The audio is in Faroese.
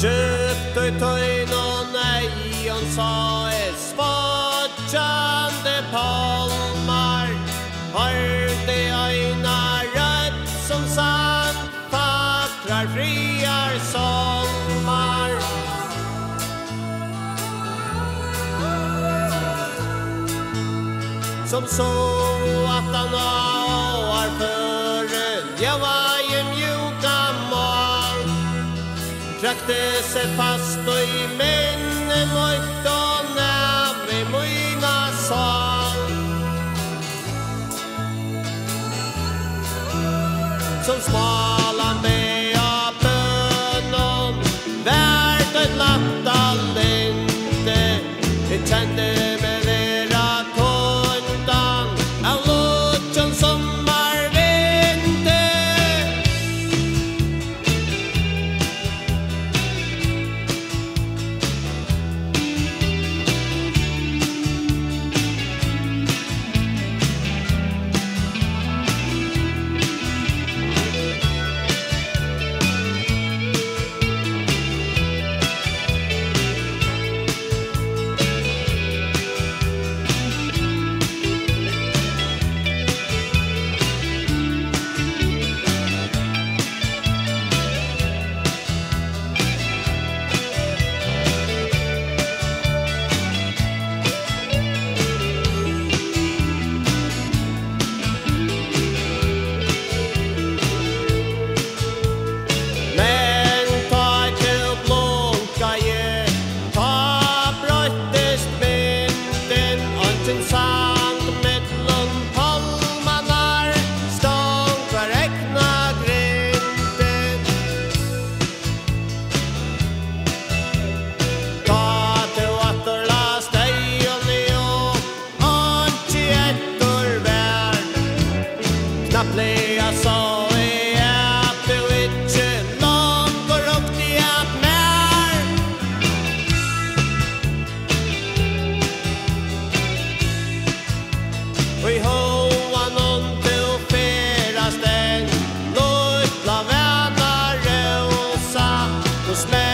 Djupt och töjn och nejon sa svårtjande palmar. Hörde öjna rött som sant fattrar friar solmar. Som så att han har förrän jag var i mjuka mål. Trakte sig fast och i minne mot och näve mina sal. Som smala med av bönon värd ett lattalinte. Jag kände mig vera tundan av lutsen sommarvinte. Jag sa att du inte långt och rukt i att mer. Och i hoa någon till ferasten lutla vänner rosa och smä.